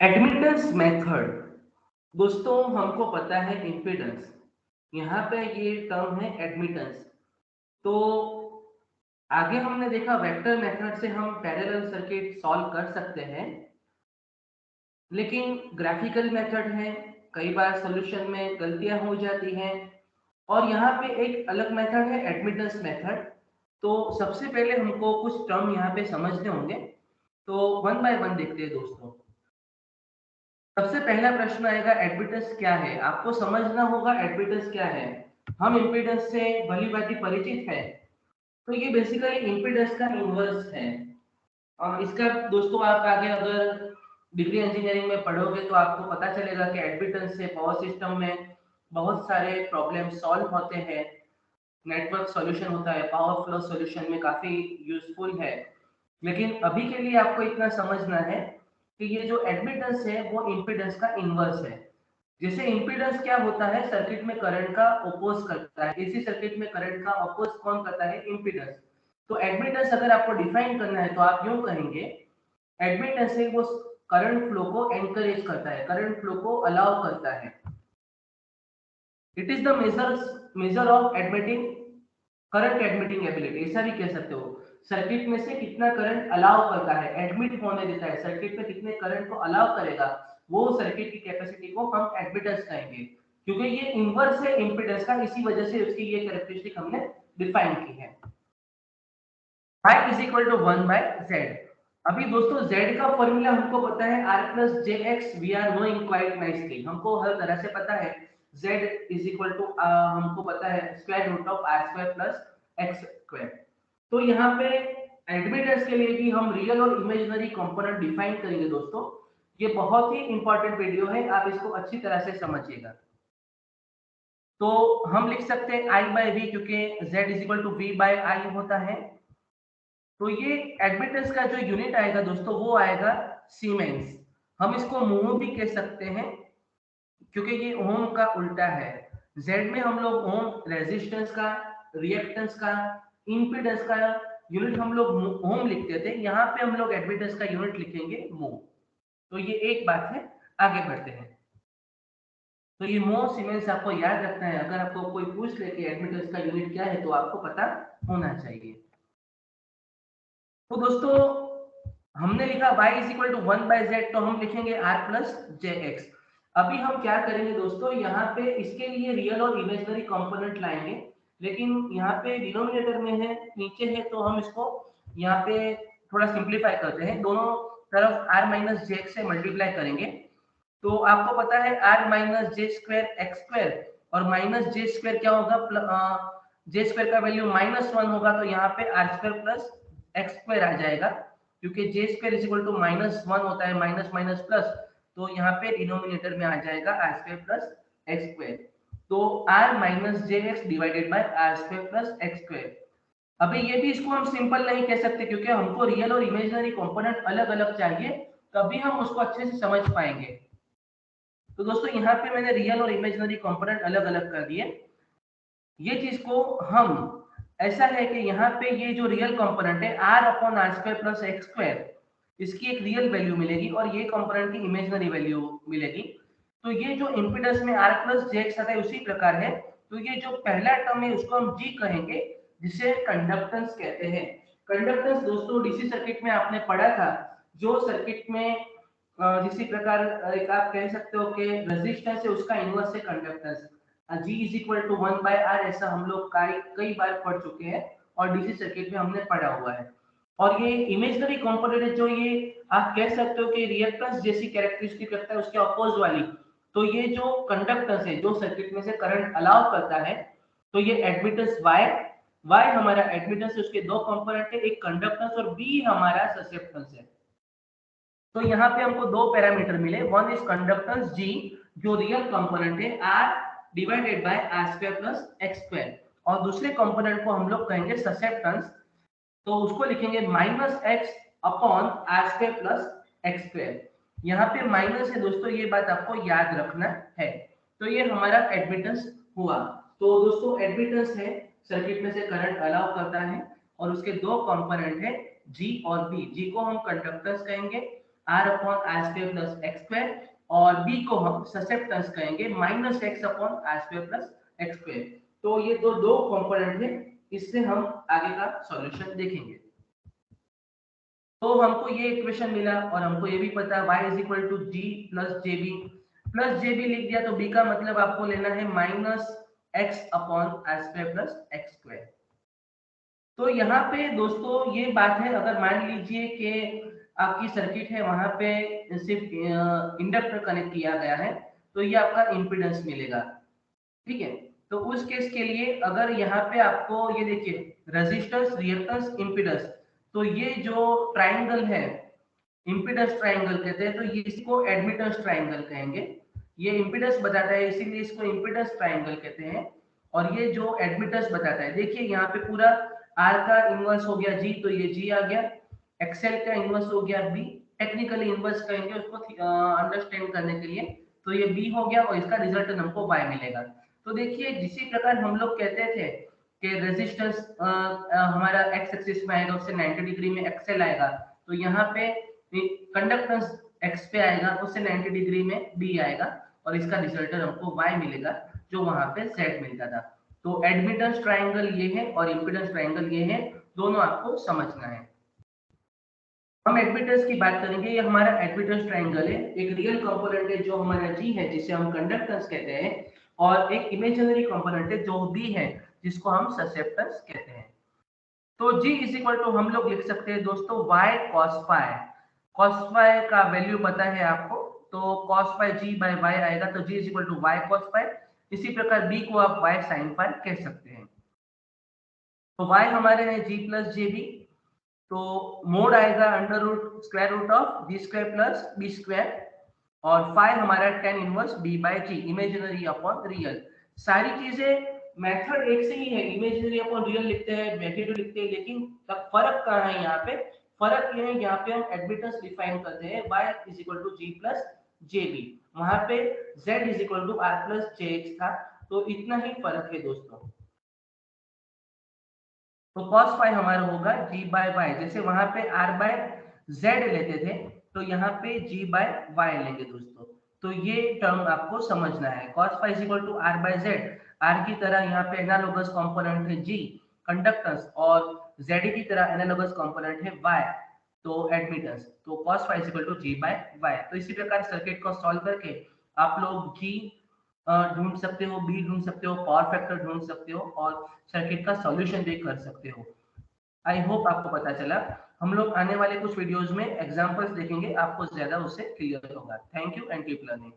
Admittance method. दोस्तों हमको पता है इम्पीडेंस, यहाँ पे ये टर्म है एडमिटेंस। तो आगे हमने देखा वेक्टर मेथड से हम पैरेलल सर्किट सॉल्व कर सकते हैं, लेकिन ग्राफिकल मेथड है, कई बार सॉल्यूशन में गलतियां हो जाती हैं। और यहाँ पे एक अलग मेथड है एडमिटेंस मेथड। तो सबसे पहले हमको कुछ टर्म यहाँ पे समझने होंगे, तो वन बाय वन देखते हैं दोस्तों। सबसे पहला प्रश्न आएगा एडमिटेंस क्या है। आपको समझना होगा एडमिटेंस क्या है। हम इम्पीडेंस से भली भांति परिचित है, तो ये बेसिकली इम्पीडेंस का इनवर्स है। इसका दोस्तों आप आगे अगर डिग्री इंजीनियरिंग में पढ़ोगे तो आपको पता चलेगा कि एडमिटेंस से पावर सिस्टम में बहुत सारे प्रॉब्लम सॉल्व होते हैं। नेटवर्क सॉल्यूशन होता है, पावर फ्लो सॉल्यूशन में काफी यूजफुल है। लेकिन अभी के लिए आपको इतना समझना है कि ये जो एडमिटेंस है वो इम्पीडेंस का इनवर्स है। जैसे इम्पीडेंस क्या होता है, सर्किट में करंट का अपोज करता है। एसी सर्किट में करंट का अपोज कौन करता है, इम्पीडेंस। तो एडमिटेंस अगर आपको डिफाइन करना है तो आप यूं कहेंगे, एडमिटेंस है वो करंट फ्लो को एनकरेज करता है, करंट फ्लो को अलाउ करता है। It is the measure of admitting current admitting ability, ऐसा भी कह सकते हो। सर्किट में से कितना करंट अलाउ करता है, एडमिट होने देता है, सर्किट में कितने करंट को अलाउ करेगा, वो सर्किट की कैपेसिटी को हम एडमिटेंस कहेंगे। क्योंकि ये इनवर्स है इम्पीडेंस का, इसी वजह से उसकी ये कैरेक्टरिस्टिक हमने डिफाइन की है। I is equal to 1 by Z. अभी दोस्तों z का फॉर्मूला हमको पता है r plus J X, we are knowing quite nicely, हमको हर तरह से पता है। z इज इक्वल टू हमको पता है square root of R square plus x square. तो यहाँ पे एडमिटेंस के लिए भी हम रियल और इमेजिनरी कंपोनेंट डिफाइन करेंगे दोस्तों। ये बहुत ही इंपॉर्टेंट वीडियो है, आप इसको अच्छी तरह से समझिएगा। तो हम लिख सकते हैं आई बाय वी, क्योंकि z is equal to v by i होता है। तो ये एडमिटेंस का जो यूनिट आएगा दोस्तों वो आएगा सीमेंस। हम इसको मोह भी कह सकते हैं, क्योंकि ये ओम का उल्टा है। जेड में हम लोग ओम रेजिस्टेंस का, रिएक्टेंस का, इंपीडेंस का यूनिट हम लोग ओम लिखते थे, यहाँ पे हम लोग एडमिटेंस का यूनिट लिखेंगे मो। तो ये एक बात है। आगे बढ़ते हैं। तो ये मो सीमेंस आपको याद रखना है, अगर आपको कोई पूछ ले कि एडमिटेंस का यूनिट क्या है तो आपको पता होना चाहिए। तो दोस्तों हमने लिखा y is equal to 1 by Z, तो हम लिखेंगे r प्लस जे एक्स। अभी हम क्या करेंगे दोस्तों, यहाँ पे इसके लिए रियल और इमेजिनरी कंपोनेंट लाएंगे, लेकिन यहाँ पे डिनोमिनेटर में है, नीचे है, तो हम इसको यहाँ पे थोड़ा सिंप्लीफाई करते हैं, दोनों तरफ r माइनस जे एक्स से मल्टीप्लाई करेंगे। तो आपको पता है r minus J square x square और माइनस जे स्क्वायर क्या होगा, जे स्क्वायर का वैल्यू -1 होगा, तो यहाँ पे r square plus x square आ जाएगा, क्योंकि j square is equal to -1 होता है, माइनस माइनस प्लस, तो यहाँ पे डिनोमिनेटर में आ जाएगा r square plus x square. तो r minus j x divided by are square plus x square. अभी ये भी इसको हम सिंपल नहीं कह सकते, क्योंकि हमको रियल और इमेजिनरी कंपोनेंट अलग अलग चाहिए, तभी हम उसको अच्छे से समझ पाएंगे। तो दोस्तों यहाँ पे मैंने रियल और इमेजिनरी कंपोनेंट अलग अलग कर दिए। ये चीज को हम ऐसा है कि यहाँ पे ये जो रियल कंपोनेंट है r upon are square plus x square, इसकी एक रियल वैल्यू मिलेगी और ये कंपोनेंट की इमेजिनरी वैल्यू मिलेगी। तो ये जो इम्पीडेंस में r प्लस जे एक्स आता है उसी प्रकार है। तो ये जो पहला टर्म है उसको हम g कहेंगे, जिसे कंडक्टेंस कहते हैं। कंडक्टेंस दोस्तों डीसी सर्किट में आपने पढ़ा था, जो सर्किट में जिसी प्रकार एक आप कह सकते हो कि रेजिस्टेंस है उसका इनवर्स है conductance. G is equal to 1 by R, ऐसा हम लोग कई बार पढ़ चुके हैं और डीसी सर्किट में हमने पढ़ा हुआ है। और ये इमेजिनरी कंपोनेंट है, जो ये आप कह सकते हो कि रिएक्टेंस जैसी कैरेक्टरिस्टिक रखता है उसके अपोज वाली। तो ये जो कंडक्टेंस है जो सर्किट में से करंट अलाउ करता है, तो ये एडमिटेंस y हमारा एडमिटेंस है, उसके दो कंपोनेंट है, एक कंडक्टेंस और b हमारा ससेप्टेंस है। तो यहाँ पे हमको दो पैरामीटर मिले, वन इज कंडक्टेंस G जो रियल कंपोनेंट है R divided by are square plus x square, और दूसरे कंपोनेंट को हम लोग कहेंगे ससेप्टेंस, तो उसको लिखेंगे minus x upon are square plus x square. यहाँ पे माइनस है दोस्तों, ये बात आपको याद रखना है। तो ये हमारा एडमिटेंस हुआ। तो दोस्तों एडमिटेंस है सर्किट में से करंट अलाउ करता है और उसके दो कंपोनेंट है G और B। G को हम कंडक्टेंस कहेंगे, R upon are square plus x square, और बी को हम ससेप्टेंस कहेंगे minus x upon are square plus x square. तो ये दो कंपोनेंट है, इससे हम आगे का सॉल्यूशन देखेंगे। तो हमको ये इक्वेशन मिला और हमको ये भी पता y is equal to g plus j b. Plus j b लिख दिया तो b का मतलब आपको लेना है minus x upon are square plus x square. तो यहाँ पे दोस्तों ये बात है, अगर मान लीजिए कि आपकी सर्किट है, वहां पे सिर्फ इंडक्टर कनेक्ट किया गया है, तो ये आपका इम्पीडेंस मिलेगा, ठीक है। तो उस केस के लिए अगर यहाँ पे आपको ये देखिए रेजिस्टेंस, रिएक्टेंस, इम्पीडेंस, तो ये जो ट्राइंगल है इम्पीडेंस ट्राइंगल कहते हैं, तो ये इसको एडमिटेंस ट्राइंगल कहेंगे। ये इम्पीडेंस बताता है इसीलिए इसको इम्पीडेंस ट्राइंगल कहते हैं, और ये जो एडमिटेंस बताता है, देखिए यहाँ पे पूरा आर का इनवर्स हो गया जी, तो ये जी आ गया, एक्सएल का इनवर्स हो गया बी, टेक्निकली इनवर्स कहेंगे उसको अंडरस्टैंड करने के लिए, तो ये बी हो गया और इसका रिजल्ट हमको वाई मिलेगा। तो देखिए जिसी प्रकार हम लोग कहते थे कि रेजिस्टेंस हमारा एक्स एक्सिस में आएगा, उससे 90 डिग्री में एक्सएल आएगा, तो यहाँ पे कंडक्टेंस एक्स पे आएगा, उससे 90 डिग्री में बी आएगा, और इसका रिजल्टर हमको वाई मिलेगा, जो वहां पे जेड मिलता था। तो एडमिटेंस ट्राइंगल ये है और इम्पीडेंस ट्राइंगल ये है, दोनों आपको समझना है। हम एडमिटेंस की बात करेंगे, ये हमारा एडमिटेंस ट्राइंगल है, एक रियल कंपोनेंट है जो हमारा जी है जिसे हम कंडक्टेंस कहते हैं, और एक इमेजिनरी कंपोनेंट है जो बी है जिसको हम ससेप्टेंस कहते हैं। तो G इज इक्वल टू हम लोग लिख सकते हैं दोस्तों y cos phi. cos phi का वैल्यू पता है आपको, तो cos phi G by y आएगा, तो G is equal to y cos phi. इसी प्रकार B को आप y sin फाई कह सकते हैं। तो y हमारे हैं G प्लस JB, तो मोड आएगा under root square root of G square plus B square, और फाई हमारा tan inverse b by G, imaginary upon real. सारी चीजें मेथड एक से ही है, इमेजिनरी अपॉन रियल लिखते हैं, मैग्नीट्यूड लिखते हैं, लेकिन फर्क कहाँ है यहाँ पे? फर्क ये है, यहाँ पे हम एडमिटेंस डिफाइन करते हैं y is equal to g plus j b, वहां पे z is equal to r plus j x था, तो इतना ही फर्क है दोस्तों। तो cos फाई हमारा होगा g बाय y, जैसे वहां पे r बाय z लेते थे, तो यहाँ पे g बाय y लेंगे दोस्तों। तो ये टर्म आपको समझना है, cos phi is equal to r by z, r की तरह यहाँ पे एनालोगस कंपोनेंट है g कंडक्टेंस, और z की तरह एनालोगस कंपोनेंट है y तो एडमिटेंस, तो cos phi is equal to g by y। तो इसी प्रकार सर्किट को सॉल्व करके आप लोग g ढूंढ सकते हो, बी ढूंढ सकते हो, पावर फैक्टर ढूंढ सकते हो, और सर्किट का सॉल्यूशन भी कर सकते हो। आई होप आपको पता चला। हम लोग आने वाले कुछ वीडियोस में एग्जांपल्स देखेंगे, आपको ज्यादा उससे क्लियर होगा। Thank you and keep learning.